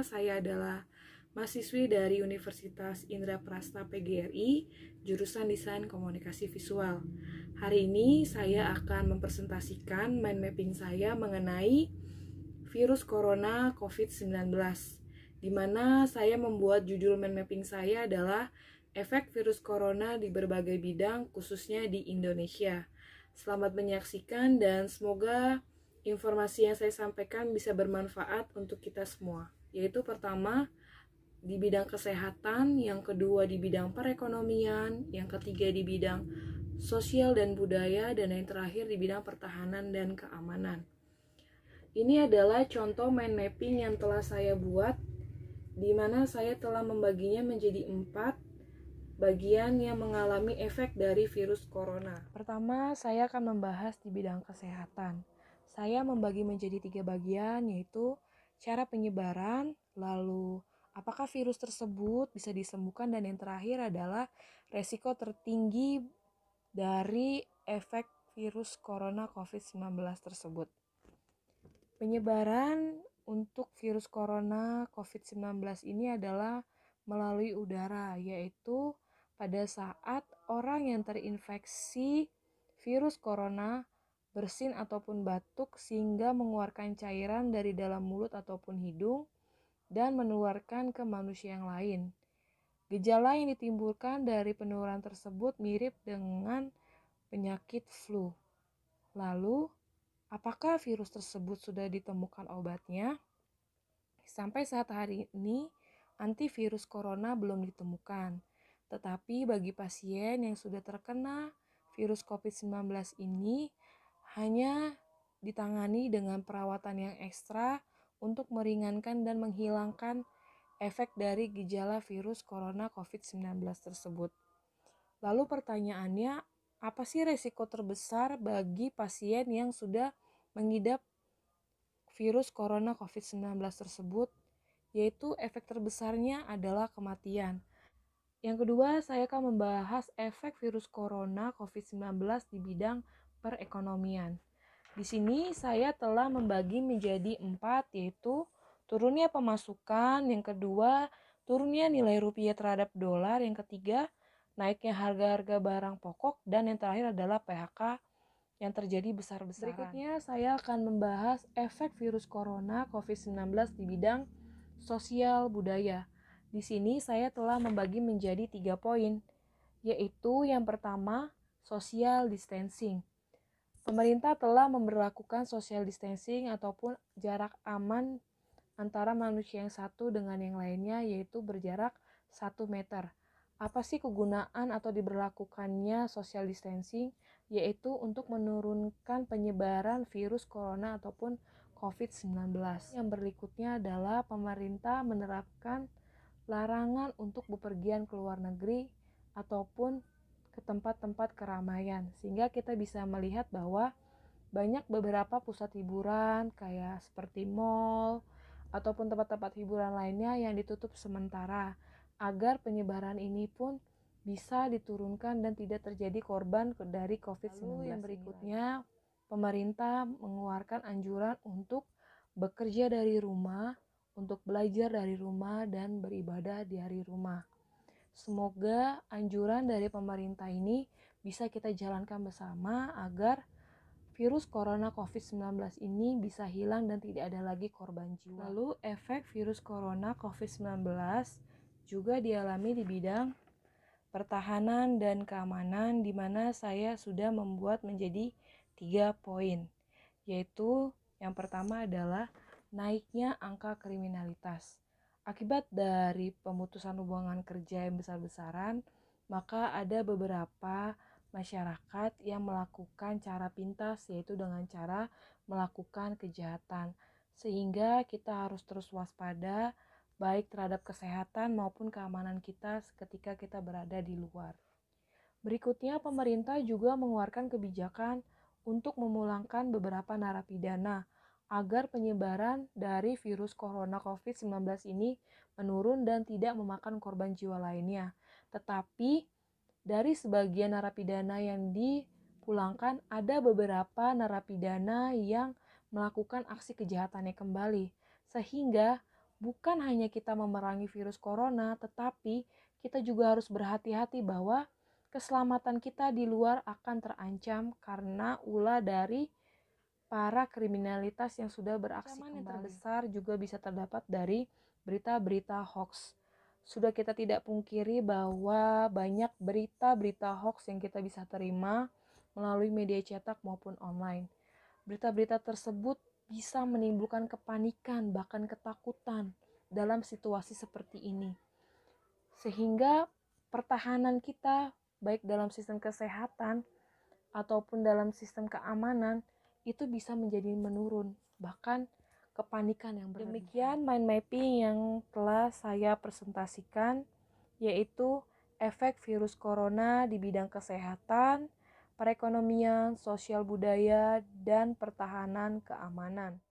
saya adalah mahasiswi dari Universitas Indraprasta PGRI, jurusan Desain Komunikasi Visual. Hari ini saya akan mempresentasikan mind mapping saya mengenai virus corona COVID-19, di mana saya membuat judul mind mapping saya adalah efek virus corona di berbagai bidang, khususnya di Indonesia. Selamat menyaksikan dan semoga informasi yang saya sampaikan bisa bermanfaat untuk kita semua. Yaitu pertama, di bidang kesehatan, yang kedua di bidang perekonomian, yang ketiga di bidang sosial dan budaya, dan yang terakhir di bidang pertahanan dan keamanan. Ini adalah contoh mind mapping yang telah saya buat, di mana saya telah membaginya menjadi 4 bagian yang mengalami efek dari virus corona. Pertama, saya akan membahas di bidang kesehatan. Saya membagi menjadi 3 bagian, yaitu cara penyebaran, lalu apakah virus tersebut bisa disembuhkan, dan yang terakhir adalah resiko tertinggi dari efek virus corona COVID-19 tersebut. Penyebaran untuk virus corona COVID-19 ini adalah melalui udara, yaitu pada saat orang yang terinfeksi virus corona bersin ataupun batuk sehingga mengeluarkan cairan dari dalam mulut ataupun hidung dan menularkan ke manusia yang lain. Gejala yang ditimbulkan dari penularan tersebut mirip dengan penyakit flu. Lalu, apakah virus tersebut sudah ditemukan obatnya? Sampai saat hari ini, antivirus corona belum ditemukan. Tetapi bagi pasien yang sudah terkena virus COVID-19 ini, hanya ditangani dengan perawatan yang ekstra untuk meringankan dan menghilangkan efek dari gejala virus corona COVID-19 tersebut. Lalu pertanyaannya, apa sih resiko terbesar bagi pasien yang sudah mengidap virus corona COVID-19 tersebut? Yaitu efek terbesarnya adalah kematian. Yang kedua, saya akan membahas efek virus corona COVID-19 di bidang perekonomian. Di sini saya telah membagi menjadi 4, yaitu turunnya pemasukan, yang kedua, turunnya nilai rupiah terhadap dolar, yang ketiga, naiknya harga-harga barang pokok, dan yang terakhir adalah PHK yang terjadi besar-besaran. Berikutnya, saya akan membahas efek virus corona COVID-19 di bidang sosial budaya. Di sini saya telah membagi menjadi 3 poin, yaitu yang pertama, social distancing. Pemerintah telah memberlakukan social distancing ataupun jarak aman antara manusia yang satu dengan yang lainnya, yaitu berjarak 1 meter. Apa sih kegunaan atau diberlakukannya social distancing? Yaitu untuk menurunkan penyebaran virus corona ataupun COVID-19. Yang berikutnya adalah pemerintah menerapkan larangan untuk bepergian ke luar negeri ataupun ke tempat-tempat keramaian, sehingga kita bisa melihat bahwa banyak beberapa pusat hiburan kayak seperti mall ataupun tempat-tempat hiburan lainnya yang ditutup sementara agar penyebaran ini pun bisa diturunkan dan tidak terjadi korban dari COVID-19. Lalu yang berikutnya, pemerintah mengeluarkan anjuran untuk bekerja dari rumah, untuk belajar dari rumah, dan beribadah dari rumah. Semoga anjuran dari pemerintah ini bisa kita jalankan bersama agar virus corona COVID-19 ini bisa hilang dan tidak ada lagi korban jiwa. Lalu efek virus corona COVID-19 juga dialami di bidang pertahanan dan keamanan, di mana saya sudah membuat menjadi 3 poin, yaitu yang pertama adalah naiknya angka kriminalitas. Akibat dari pemutusan hubungan kerja yang besar-besaran, maka ada beberapa masyarakat yang melakukan cara pintas, yaitu dengan cara melakukan kejahatan. Sehingga kita harus terus waspada, baik terhadap kesehatan maupun keamanan kita ketika kita berada di luar. Berikutnya, pemerintah juga mengeluarkan kebijakan untuk memulangkan beberapa narapidana agar penyebaran dari virus corona COVID-19 ini menurun dan tidak memakan korban jiwa lainnya. Tetapi dari sebagian narapidana yang dipulangkan, ada beberapa narapidana yang melakukan aksi kejahatannya kembali, sehingga bukan hanya kita memerangi virus corona, tetapi kita juga harus berhati-hati bahwa keselamatan kita di luar akan terancam karena ulah dari para kriminalitas yang sudah beraksi kembali. Ancaman yang terbesar juga bisa terdapat dari berita-berita hoax. Sudah kita tidak pungkiri bahwa banyak berita-berita hoax yang kita bisa terima melalui media cetak maupun online. Berita-berita tersebut bisa menimbulkan kepanikan, bahkan ketakutan dalam situasi seperti ini. Sehingga pertahanan kita, baik dalam sistem kesehatan ataupun dalam sistem keamanan, itu bisa menjadi menurun, bahkan kepanikan yang berlebihan. Demikian mind mapping yang telah saya presentasikan, yaitu efek virus corona di bidang kesehatan, perekonomian, sosial budaya, dan pertahanan keamanan.